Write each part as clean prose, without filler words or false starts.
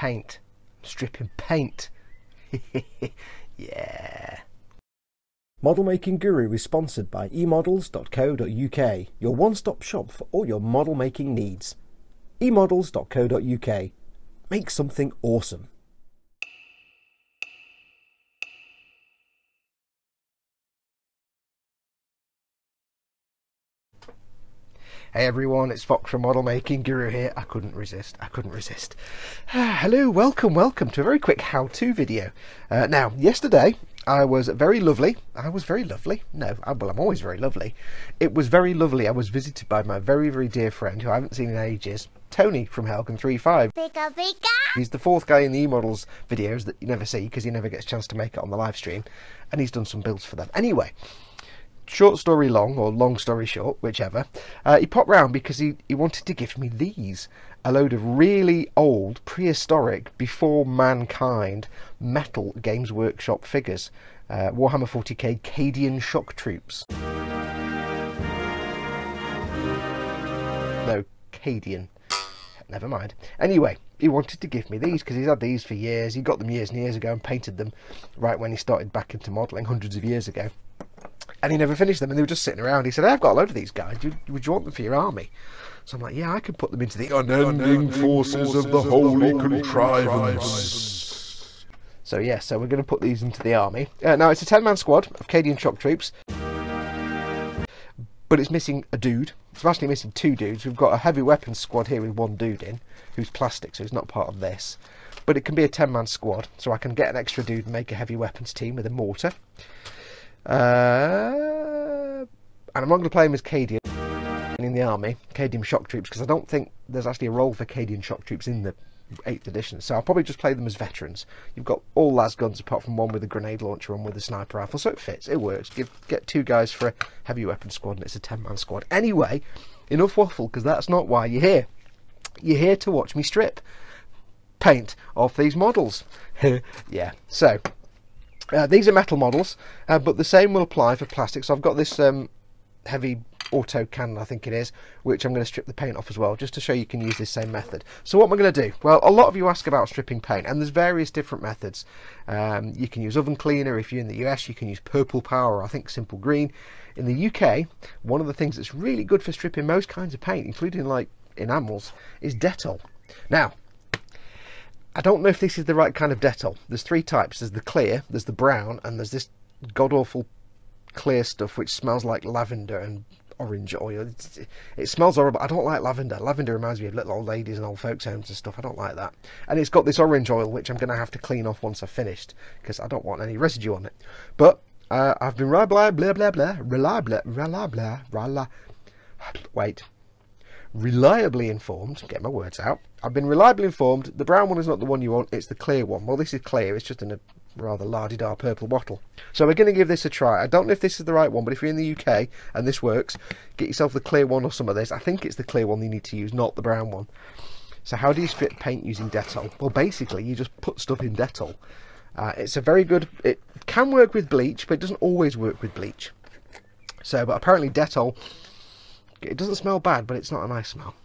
paint. I'm stripping paint. Yeah. Model Making Guru is sponsored by emodels.co.uk, your one-stop shop for all your model making needs. emodels.co.uk. Make something awesome. Hey everyone, it's Foxx from Model Making Guru here. I couldn't resist. Hello, welcome to a very quick how-to video. Now, yesterday I was very lovely. No, well, I'm always very lovely. It was very lovely. I was visited by my very, very dear friend who I haven't seen in ages, Tony from Helgen35. Pika pika! He's the fourth guy in the e-models videos that you never see because he never gets a chance to make it on the live stream, and he's done some builds for them. Anyway, short story long, or long story short, whichever, he popped round because he wanted to give me these. A load of really old, prehistoric, before mankind, metal Games Workshop figures. Warhammer 40k Cadian shock troops. No, Cadian. Never mind. Anyway, he wanted to give me these because he's had these for years. He got them years and years ago and painted them right when he started back into modelling hundreds of years ago. And he never finished them, and they were just sitting around. He said, I've got a load of these guys. Would you want them for your army? So I'm like, yeah, I can put them into the unending forces of the holy contrivance. So yeah, so we're going to put these into the army. Now, it's a 10-man squad of Cadian shock troops, but it's missing a dude. It's actually missing two dudes. We've got a heavy weapons squad here with one dude in, who's plastic, so he's not part of this. But it can be a 10-man squad, so I can get an extra dude and make a heavy weapons team with a mortar. And I'm not going to play him as Cadian in the army, Cadian shock troops, because I don't think there's actually a role for Cadian shock troops in the 8th edition, so I'll probably just play them as veterans. You've got all las guns apart from one with a grenade launcher and with a sniper rifle, so it fits, it works. Get two guys for a heavy weapon squad and it's a 10-man squad. Anyway, enough waffle, because that's not why you're here. You're here to watch me strip paint off these models. Yeah, so these are metal models, but the same will apply for plastic. So I've got this heavy auto cannon, I think it is, which I'm going to strip the paint off as well, just to show you can use this same method. So what am I going to do? Well, a lot of you ask about stripping paint, and there's various different methods. You can use oven cleaner. If you're in the US, you can use purple power, or I think simple green. In the UK, one of the things that's really good for stripping most kinds of paint, including like enamels, is Dettol. Now, I don't know if this is the right kind of Dettol. There's three types. There's the clear, there's the brown, and there's this god-awful clear stuff which smells like lavender and orange oil. It smells horrible. I don't like lavender. Lavender reminds me of little old ladies and old folks' homes and stuff. I don't like that. And it's got this orange oil which I'm going to have to clean off once I've finished because I don't want any residue on it. But I've been reliably informed, get my words out. I've been reliably informed the brown one is not the one you want, it's the clear one. Well, this is clear, it's just in a rather la-di-da purple bottle. So we're going to give this a try. I don't know if this is the right one, but if you're in the UK and this works, get yourself the clear one or some of this. I think it's the clear one you need to use, not the brown one. So how do you strip paint using Dettol? Well, basically you just put stuff in Dettol. It's a very good, it can work with bleach, but it doesn't always work with bleach. So, but apparently Dettol, it doesn't smell bad, but it's not a nice smell.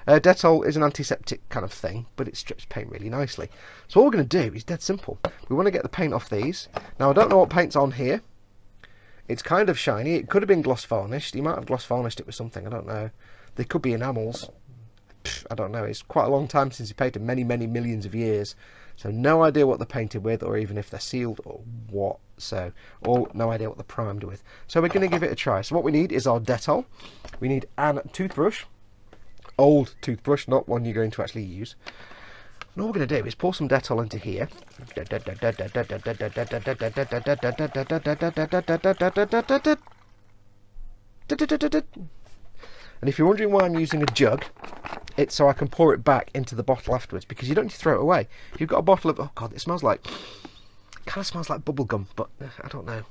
Dettol is an antiseptic kind of thing, but it strips paint really nicely. So all we're going to do is dead simple. We want to get the paint off these. Now I don't know what paint's on here. It's kind of shiny. It could have been gloss varnished. You might have gloss varnished it with something. I don't know. They could be enamels. I don't know. It's quite a long time since he painted, many millions of years. So no idea what they're painted with, or even if they're sealed or what. So, or no idea what they're primed with. So we're going to give it a try. So what we need is our Dettol. We need a toothbrush. Old toothbrush, not one you're going to actually use. And all we're going to do is pour some Dettol into here. And if you're wondering why I'm using a jug, it's so I can pour it back into the bottle afterwards, because you don't need to throw it away. If you've got a bottle of, oh god, it smells like, kind of smells like bubble gum, but I don't know.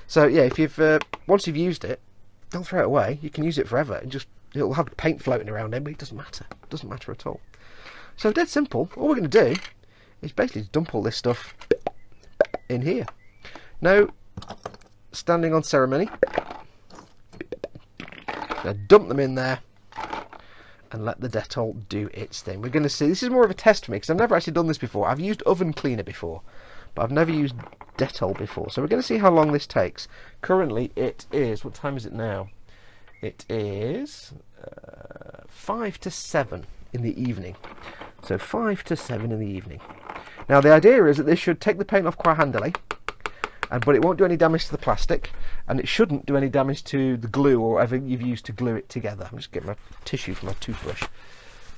So yeah, if you've once you've used it, don't throw it away. You can use it forever, and just it'll have paint floating around it, but it doesn't matter. It doesn't matter at all. So dead simple. All we're going to do is basically dump all this stuff in here. No standing on ceremony. Now dump them in there, and let the Dettol do its thing. We're going to see, this is more of a test for me because I've never actually done this before. I've used oven cleaner before, but I've never used Dettol before. So we're going to see how long this takes. Currently it is, what time is it now? It is 5 to 7 in the evening. So 5 to 7 in the evening. Now the idea is that this should take the paint off quite handily, but it won't do any damage to the plastic, and it shouldn't do any damage to the glue or whatever you've used to glue it together. I'm just getting my tissue from my toothbrush.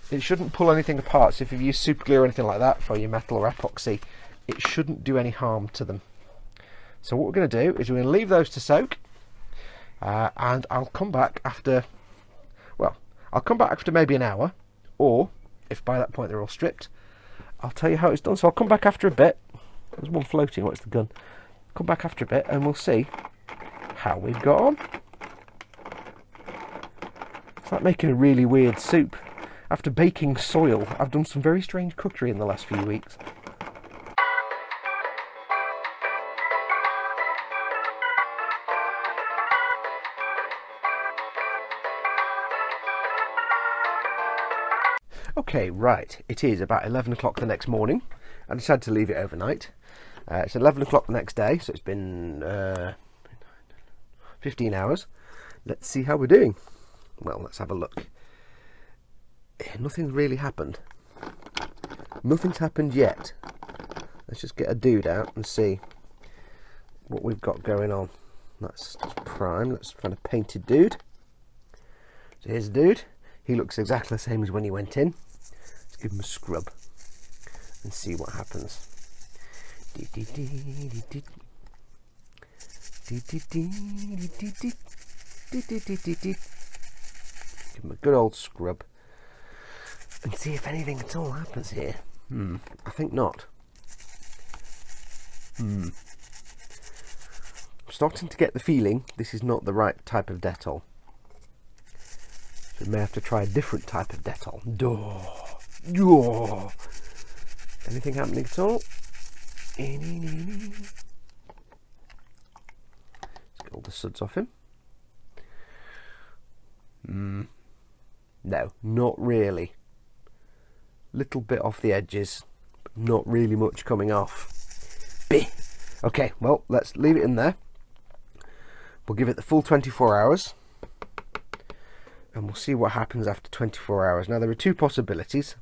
It shouldn't pull anything apart, so if you've used super glue or anything like that for your metal or epoxy, it shouldn't do any harm to them. So what we're going to do is we're going to leave those to soak, and I'll come back after, well, I'll come back after maybe an hour, or if by that point they're all stripped, I'll tell you how it's done. So I'll come back after a bit. There's one floating. What's the gun? Come back after a bit and we'll see how we've got on. It's like making a really weird soup. After baking soil, I've done some very strange cookery in the last few weeks. Okay, right, it is about 11 o'clock the next morning. I decided to leave it overnight. It's 11 o'clock the next day, so it's been 15 hours. Let's see how we're doing. Well, let's have a look. Nothing's really happened. Nothing's happened yet. Let's just get a dude out and see what we've got going on. That's prime. Let's find a painted dude. So here's a dude. He looks exactly the same as when he went in. Let's give him a scrub and see what happens. Give him a good old scrub and see if anything at all happens here. I think not. I'm starting to get the feeling this is not the right type of Dettol. So we may have to try a different type of Dettol. Anything happening at all? Let's get all the suds off him. No, not really. Little bit off the edges, but not really much coming off. Okay, well, let's leave it in there. We'll give it the full 24 hours. And we'll see what happens after 24 hours. Now, there are two possibilities.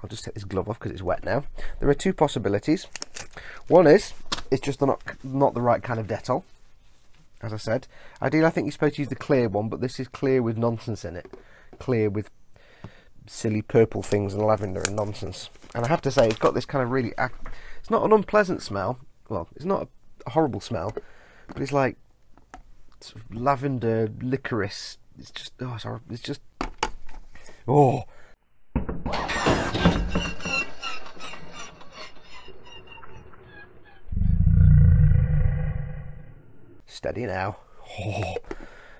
I'll just take this glove off because it's wet now. There are two possibilities. One is, it's just not the right kind of Dettol. As I said, ideally I think you're supposed to use the clear one, but this is clear with nonsense in it. Clear with silly purple things and lavender and nonsense. And I have to say, it's got this kind of really, it's not an unpleasant smell. Well, it's not a horrible smell, but it's like sort of lavender, licorice. It's just, oh, sorry, it's just, oh. Steady now. Oh.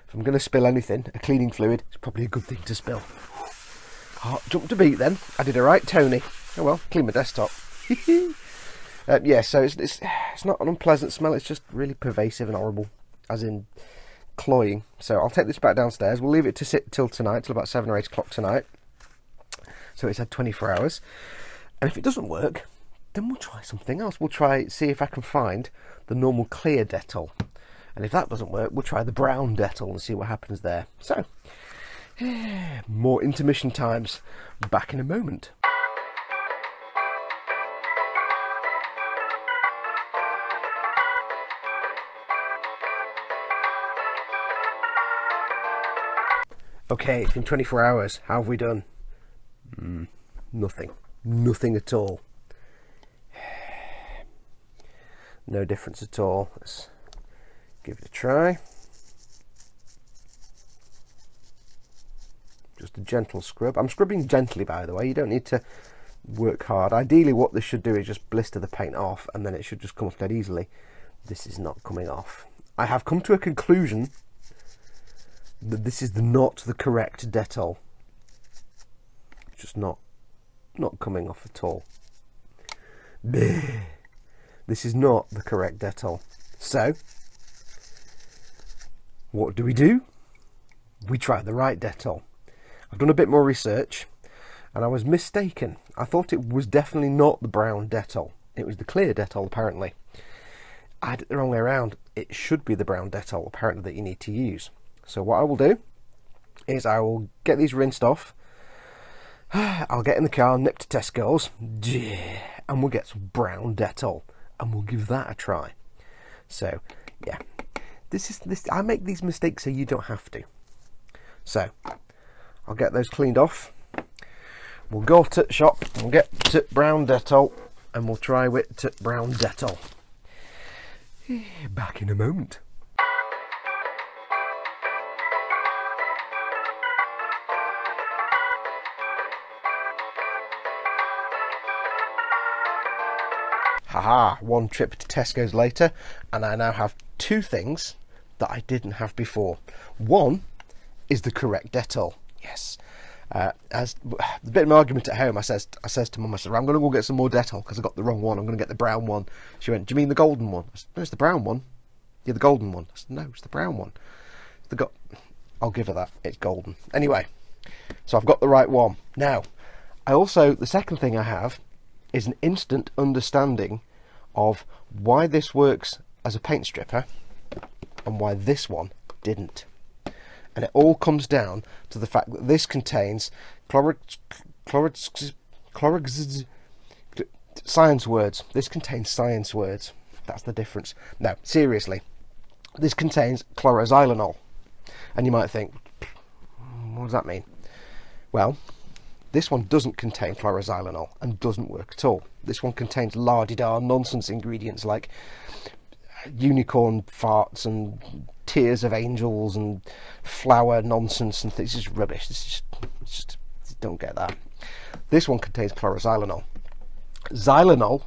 If I'm going to spill anything, a cleaning fluid, it's probably a good thing to spill. Oh, jump to beat then. I did a right, Tony. Oh well, clean my desktop. Yeah, so it's not an unpleasant smell, it's just really pervasive and horrible, as in cloying. So I'll take this back downstairs. We'll leave it to sit till tonight, till about 7 or 8 o'clock tonight. So it's had 24 hours. And if it doesn't work, then we'll try something else. We'll see if I can find the normal clear Dettol. And if that doesn't work, we'll try the brown Dettol and see what happens there. So, more intermission times. Back in a moment. Okay, it's been 24 hours. How have we done? Nothing. Nothing at all. No difference at all. Let's give it a try. Just a gentle scrub. I'm scrubbing gently, by the way. You don't need to work hard. Ideally, what this should do is just blister the paint off, and then it should just come off dead easily. This is not coming off. I have come to a conclusion that this is not the correct Dettol. It's just not coming off at all. This is not the correct Dettol. So, what do? We try the right Dettol. I've done a bit more research, and I was mistaken. I thought it was definitely not the brown Dettol. It was the clear Dettol, apparently. I had it the wrong way around. It should be the brown Dettol, apparently, that you need to use. So what I will do is I will get these rinsed off. I'll get in the car, nip to Tesco's, and we'll get some brown Dettol, and we'll give that a try. So, yeah. I make these mistakes so you don't have to. So, I'll get those cleaned off. We'll go to the shop, we'll get to brown Dettol, and we'll try with to brown Dettol. Back in a moment. Haha, one trip to Tesco's later, and I now have two things that I didn't have before. One is the correct Dettol. Yes. As a bit of an argument at home, I says to Mum, I said, I'm going to go get some more Dettol because I got the wrong one. I'm going to get the brown one. She went, do you mean the golden one? I said, no, it's the brown one. Yeah, the golden one. I said, no, it's the brown one. I'll give her that. It's golden. Anyway, so I've got the right one. Now, the second thing I have is an instant understanding of why this works as a paint stripper and why this one didn't. And it all comes down to the fact that this contains science words. This contains science words. That's the difference. Now, seriously, this contains chloroxylenol. And you might think, what does that mean? Well, this one doesn't contain chloroxylenol and doesn't work at all. This one contains la-di-da nonsense ingredients like unicorn farts and tears of angels and flower nonsense and things. It's just rubbish. It's just don't get that. This one contains chloroxylenol. Xylenol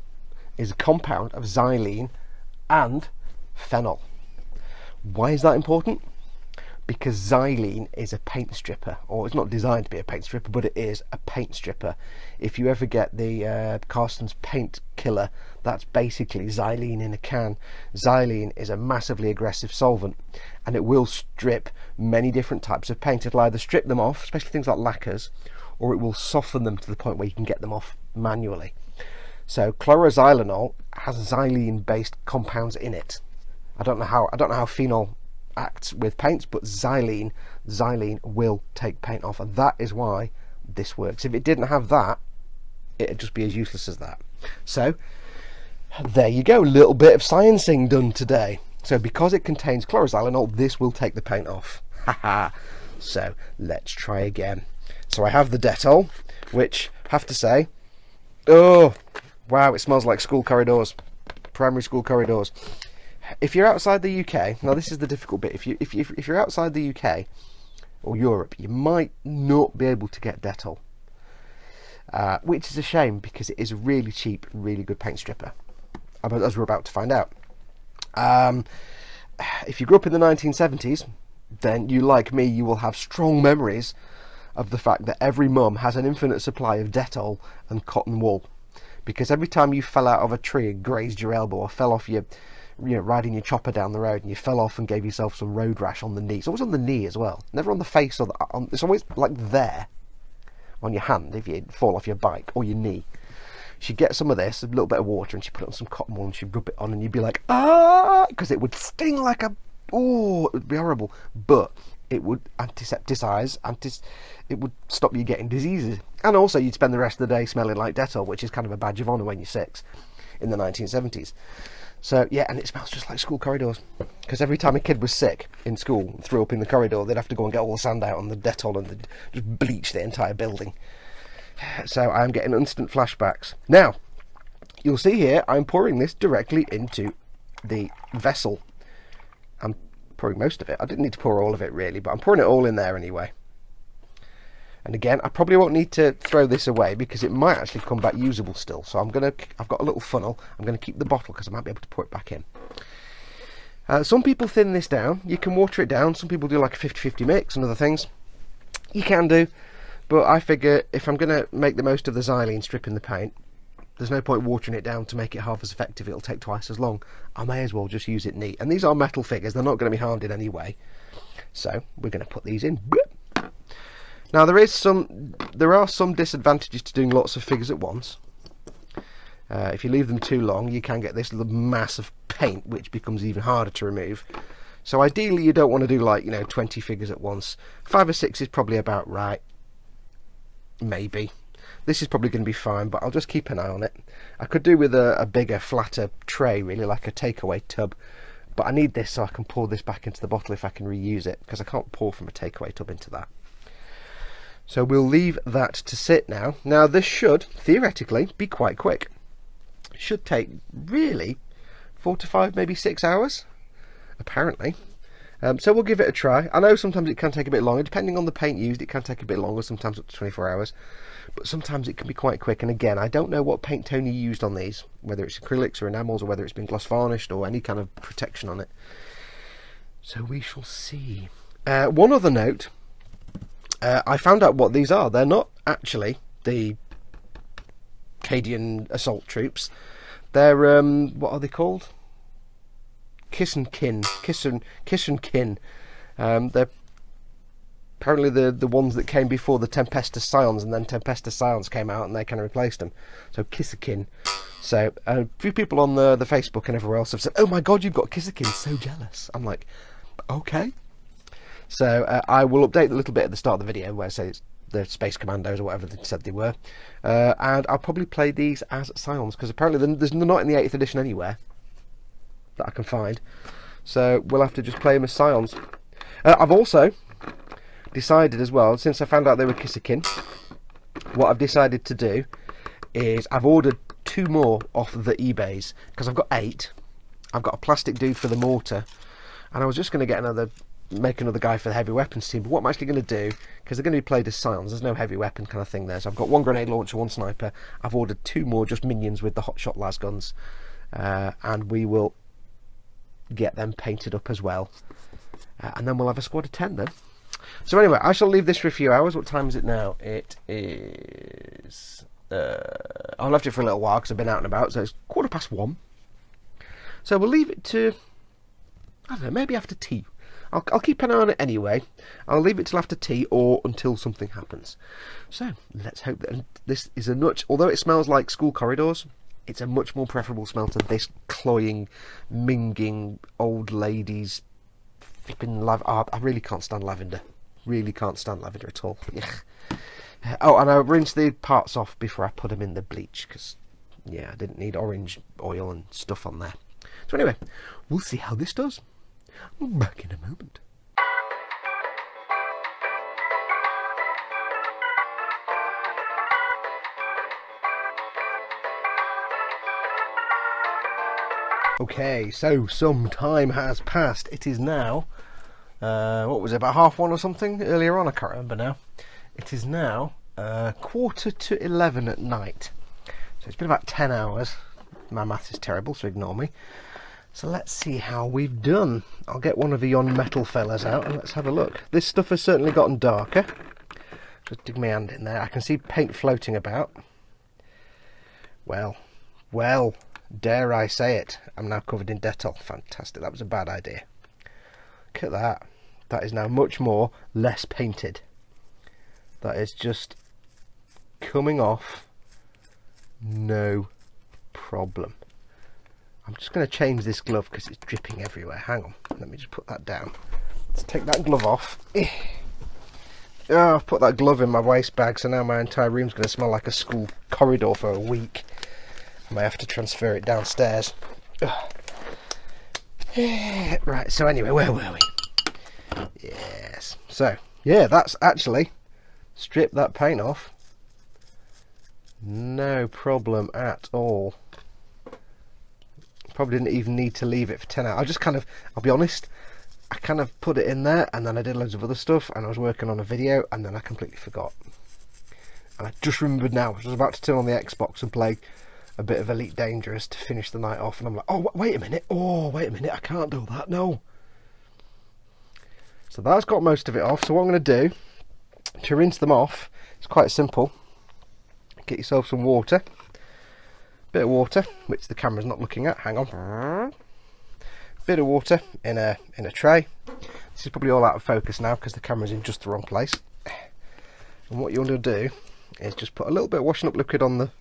is a compound of xylene and phenol. Why is that important? Because xylene is a paint stripper, or it's not designed to be a paint stripper, but it is a paint stripper. If you ever get the Carston's paint killer, that's basically xylene in a can. Xylene is a massively aggressive solvent, and it will strip many different types of paint. It'll either strip them off, especially things like lacquers, or it will soften them to the point where you can get them off manually. So chloroxylenol has xylene-based compounds in it. I don't know how phenol acts with paints, but xylene will take paint off, and that is why this works. If it didn't have that, it'd just be as useless as that. So there you go, a little bit of sciencing done today. So because it contains chloroxylenol, this will take the paint off. Haha. So let's try again. So I have the Dettol, which I have to say, oh wow, it smells like school corridors, primary school corridors. If you're outside the UK, now this is the difficult bit. If you're outside the UK or Europe, you might not be able to get Dettol, which is a shame because it is a really cheap, really good paint stripper, as we're about to find out. If you grew up in the 1970s, then you, like me, you will have strong memories of the fact that every mum has an infinite supply of Dettol and cotton wool, because every time you fell out of a tree and grazed your elbow, or fell off riding your chopper down the road and you fell off and gave yourself some road rash on the knee. It's always on the knee as well, never on the face, or it's always like there on your hand if you fall off your bike or your knee. She'd get some of this, a little bit of water, and she'd put it on some cotton wool and she'd rub it on, and you'd be like, ah, because it would sting like a, oh, it would be horrible, but it would antisepticize, it would stop you getting diseases, and also you'd spend the rest of the day smelling like Dettol, which is kind of a badge of honour when you're 6 in the 1970s. So yeah, and it smells just like school corridors, because every time a kid was sick in school and threw up in the corridor, they'd have to go and get all the sand out on the Dettol and they'd just bleach the entire building. So I'm getting instant flashbacks. Now, you'll see here, I'm pouring this directly into the vessel. I'm pouring most of it. I didn't need to pour all of it really, but I'm pouring it all in there anyway. And again, I probably won't need to throw this away because it might actually come back usable still. So I've got a little funnel. I'm going to keep the bottle because I might be able to pour it back in. Some people thin this down. You can water it down. Some people do like a 50-50 mix and other things. You can do, but I figure if I'm going to make the most of the xylene stripping the paint, there's no point watering it down to make it half as effective. It'll take twice as long. I may as well just use it neat. And these are metal figures. They're not going to be harmed in any way. So we're going to put these in. Now there are some disadvantages to doing lots of figures at once. If you leave them too long, you can get this little mass of paint, which becomes even harder to remove. So ideally, you don't want to do, like, 20 figures at once. 5 or 6 is probably about right. Maybe. This is probably going to be fine, but I'll just keep an eye on it. I could do with a bigger, flatter tray, really, like a takeaway tub. But I need this so I can pour this back into the bottle if I can reuse it, because I can't pour from a takeaway tub into that. So we'll leave that to sit now. Now this should, theoretically, be quite quick. It should take, really, 4 to 5, maybe 6 hours, apparently. So we'll give it a try. I know sometimes it can take a bit longer. Depending on the paint used, it can take a bit longer, sometimes up to 24 hours. But sometimes it can be quite quick. And again, I don't know what paint tone you used on these, whether it's acrylics or enamels, or whether it's been gloss varnished or any kind of protection on it. So we shall see. One other note, I found out what these are. They're not actually the Cadian assault troops. They're, what are they called? Kiss and kin. They're apparently the ones that came before the Tempestus Scions, and then Tempestus Scions came out and they kind of replaced them. So Kissakin. So a few people on the Facebook and everywhere else have said, "Oh my God, you've got Kissakin! So jealous." I'm like, okay. So I will update a little bit at the start of the video where I say it's the Space Commandos or whatever they said they were, and I'll probably play these as Scions, because apparently they're not in the 8th edition anywhere that I can find, so we'll have to just play them as Scions. I've also decided as well, since I found out they were Kissakin, what I've decided to do is I've ordered 2 more off the eBays, because I've got 8. I've got a plastic dude for the mortar, and I was just going to make another guy for the heavy weapons team, but what I'm actually going to do, because they're going to be played as Scions, there's no heavy weapon kind of thing there, so I've got 1 grenade launcher, 1 sniper. I've ordered 2 more just minions with the hotshot las guns, and we will get them painted up as well, and then we'll have a squad of 10 then. So anyway, I shall leave this for a few hours. What time is it now? It is I've left it for a little while because I've been out and about, so it's 1:15. So we'll leave it to, I don't know, maybe after tea. I'll keep an eye on it anyway. I'll leave it till after tea or until something happens. So let's hope that this is a much, although it smells like school corridors, it's a much more preferable smell to this cloying, minging old ladies flipping I really can't stand lavender. Really can't stand lavender at all. Oh, and I rinse the parts off before I put them in the bleach, because yeah, I didn't need orange oil and stuff on there. So anyway, we'll see how this does. Back in a moment. Okay, so some time has passed. It is now, what was it, about 1:30 or something earlier on? I can't remember now. It is now 10:45 at night. So it's been about 10 hours. My math is terrible, so ignore me. So let's see how we've done. I'll get one of the yon metal fellas out and let's have a look. This stuff has certainly gotten darker. Just dig my hand in there. I can see paint floating about. Well, dare I say it, I'm now covered in Dettol. Fantastic, that was a bad idea. Look at that. That is now much more less painted. That is just coming off, no problem. I'm just going to change this glove because it's dripping everywhere. Hang on, let me just put that down. Let's take that glove off. Oh, I've put that glove in my waste bag, so now my entire room's going to smell like a school corridor for a week. I may have to transfer it downstairs. Right, so anyway, where were we? Yes, so yeah, that's actually stripped that paint off. No problem at all. Probably didn't even need to leave it for 10 hours. I just kind of, I'll be honest, I kind of put it in there and then I did loads of other stuff and I was working on a video and then I completely forgot. And I just remembered now, I was about to turn on the Xbox and play a bit of Elite Dangerous to finish the night off and I'm like, oh wait a minute, I can't do that, no. So that's got most of it off. So what I'm going to do to rinse them off, it's quite simple. Get yourself some water. Bit of water, which the camera's not looking at. Hang on. Bit of water in a tray. This is probably all out of focus now because the camera's in just the wrong place. And what you want to do is just put a little bit of washing up liquid on the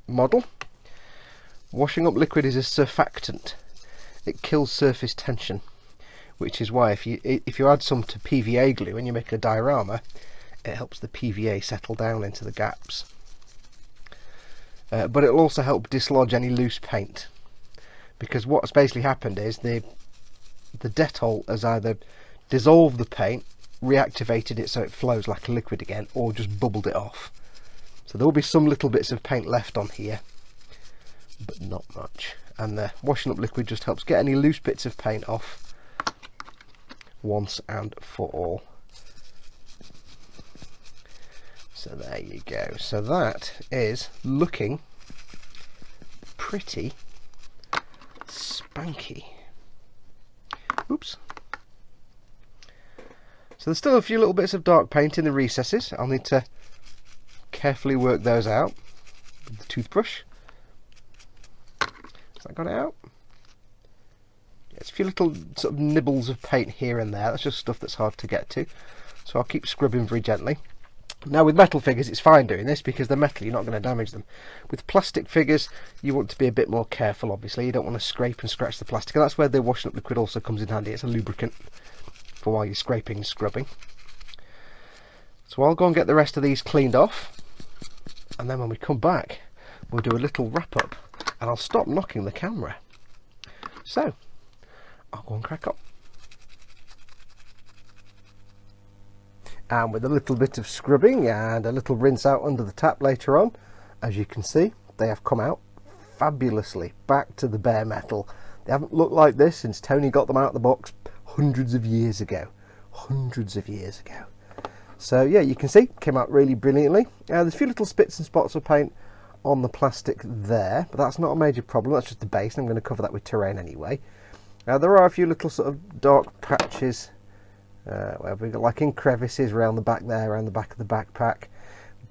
model. Washing up liquid is a surfactant. It kills surface tension, which is why if you add some to PVA glue when you make a diorama, it helps the PVA settle down into the gaps. But it'll also help dislodge any loose paint, because what's basically happened is the Dettol has either dissolved the paint, reactivated it so it flows like a liquid again, or just bubbled it off. So there will be some little bits of paint left on here, but not much. And the washing up liquid just helps get any loose bits of paint off once and for all. So there you go. So that is looking pretty spanky. Oops. So there's still a few little bits of dark paint in the recesses. I'll need to carefully work those out with the toothbrush. Has that got it out? It's a few little sort of nibbles of paint here and there. That's just stuff that's hard to get to. So I'll keep scrubbing very gently. Now with metal figures it's fine doing this because they're metal, you're not going to damage them. With plastic figures you want to be a bit more careful, obviously. You don't want to scrape and scratch the plastic, and that's where the washing up liquid also comes in handy. It's a lubricant for while you're scraping and scrubbing. So I'll go and get the rest of these cleaned off, and then when we come back we'll do a little wrap up and I'll stop knocking the camera. So I'll go and crack on. And with a little bit of scrubbing and a little rinse out under the tap later on, as you can see, they have come out fabulously, back to the bare metal. They haven't looked like this since Tony got them out of the box hundreds of years ago. So yeah, you can see, came out really brilliantly. There's a few little spits and spots of paint on the plastic there, but that's not a major problem. That's just the base, and I'm going to cover that with terrain anyway. There are a few little sort of dark patches where we've got like in crevices around the back there, around the back of the backpack,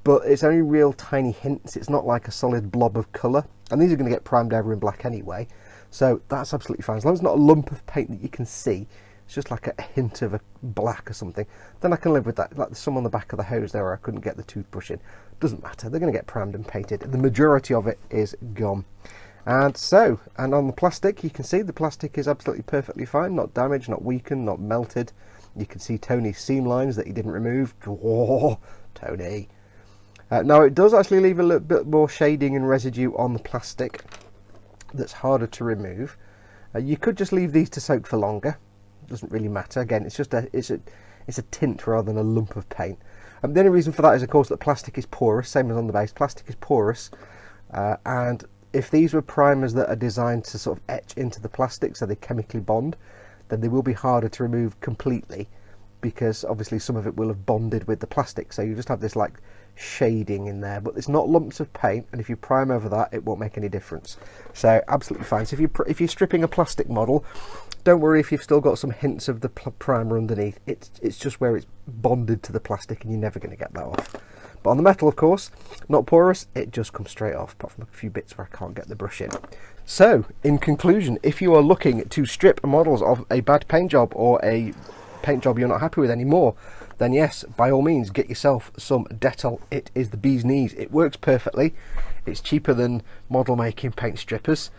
but it's only real tiny hints. It's not like a solid blob of colour, and these are going to get primed over in black anyway, so that's absolutely fine. As long as it's not a lump of paint that you can see, it's just like a hint of a black or something, then I can live with that. Like there's some on the back of the hose there where I couldn't get the toothbrush in. Doesn't matter, they're going to get primed and painted. The majority of it is gone. And on the plastic, you can see the plastic is absolutely perfectly fine, not damaged, not weakened, not melted. You can see Tony's seam lines that he didn't remove. Oh, Tony. Now it does actually leave a little bit more shading and residue on the plastic that's harder to remove. You could just leave these to soak for longer. Doesn't really matter. Again, it's just it's a tint rather than a lump of paint. The only reason for that is, of course, that plastic is porous, same as on the base. Plastic is porous, and if these were primers that are designed to sort of etch into the plastic so they chemically bond, then they will be harder to remove completely, because obviously some of it will have bonded with the plastic, so you just have this like shading in there, but it's not lumps of paint, and if you prime over that it won't make any difference. So absolutely fine. So if you're stripping a plastic model, don't worry if you've still got some hints of the primer underneath. It's just where it's bonded to the plastic and you're never going to get that off. But on the metal, of course, not porous, it just comes straight off, apart from a few bits where I can't get the brush in. So, in conclusion, if you are looking to strip models of a bad paint job or a paint job you're not happy with anymore, then yes, by all means, get yourself some Dettol. It is the bee's knees. It works perfectly. It's cheaper than model making paint strippers.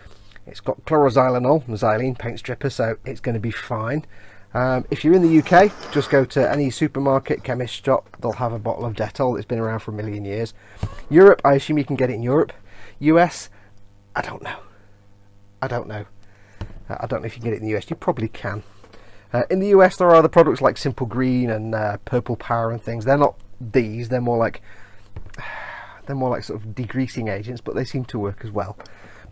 It's got chloroxylenol, xylene paint stripper, so it's going to be fine. If you're in the UK, just go to any supermarket, chemist shop, they'll have a bottle of Dettol. It's been around for a million years. Europe, I assume you can get it in Europe. US, I don't know. I don't know if you can get it in the US. You probably can. In the US, there are other products like Simple Green and Purple Power and things. They're not these. They're more like sort of degreasing agents, but they seem to work as well.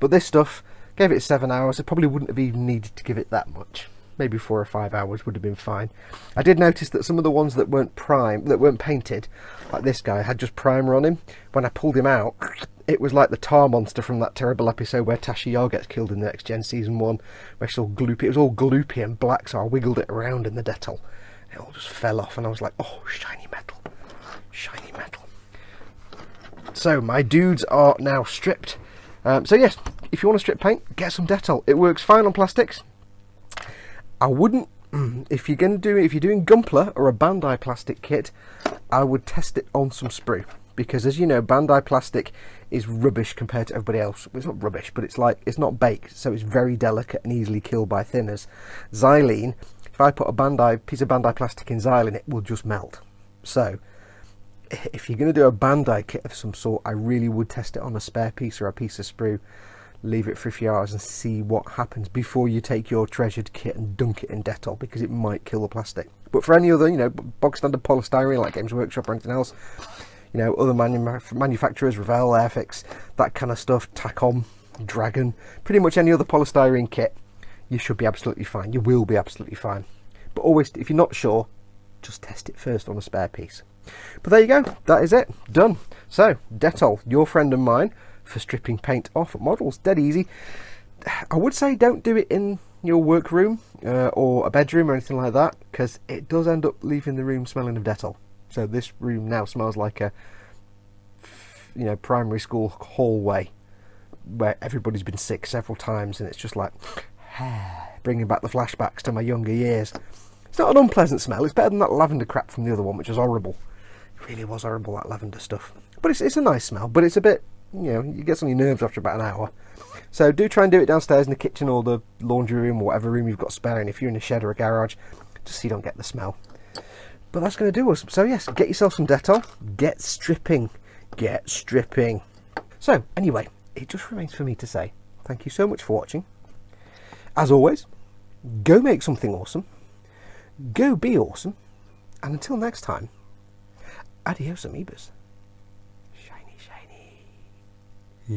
But this stuff, gave it 7 hours. I probably wouldn't have even needed to give it that much. Maybe 4 or 5 hours would have been fine. I did notice that some of the ones that weren't painted, like this guy, had just primer on him. When I pulled him out, it was like the tar monster from that terrible episode where Tasha Yar gets killed in the Next Gen Season 1, where it's all gloopy. It was all gloopy and black, so I wiggled it around in the Dettol. It all just fell off, and I was like, oh, shiny metal. Shiny metal. So, my dudes are now stripped. So yes, if you want to strip paint, get some Dettol. It works fine on plastics. I wouldn't, if you're doing Gunpla or a Bandai plastic kit, I would test it on some sprue, because as you know, Bandai plastic is rubbish compared to everybody else. Well, it's not rubbish, but it's like, it's not baked, so it's very delicate and easily killed by thinners. Xylene, if I put a piece of Bandai plastic in xylene, it will just melt. So if you're going to do a Bandai kit of some sort, I really would test it on a spare piece or a piece of sprue, leave it for a few hours and see what happens before you take your treasured kit and dunk it in Dettol, because it might kill the plastic. But for any other, you know, bog standard polystyrene like Games Workshop or anything else, you know, other manufacturers, Revell, Airfix, that kind of stuff, Tacom, Dragon, pretty much any other polystyrene kit, you should be absolutely fine. You will be absolutely fine. But always, if you're not sure, just test it first on a spare piece. But there you go, that is it, done. So, Dettol, your friend and mine, for stripping paint off models, dead easy. I would say don't do it in your workroom or a bedroom or anything like that, because it does end up leaving the room smelling of Dettol. So this room now smells like a, you know, primary school hallway where everybody's been sick several times, and it's just like bringing back the flashbacks to my younger years. It's not an unpleasant smell. It's better than that lavender crap from the other one, which was horrible. It really was horrible, that lavender stuff. But it's a nice smell, but it's a bit, you know, it gets on your nerves after about an hour. So do try and do it downstairs in the kitchen or the laundry room or whatever room you've got spare, and if you're in a shed or a garage, just so you don't get the smell. But that's going to do us. So yes, get yourself some Dettol, get stripping, get stripping. So anyway, it just remains for me to say thank you so much for watching. As always, go make something awesome, go be awesome, and until next time, adios amoebas. Shiny, shiny.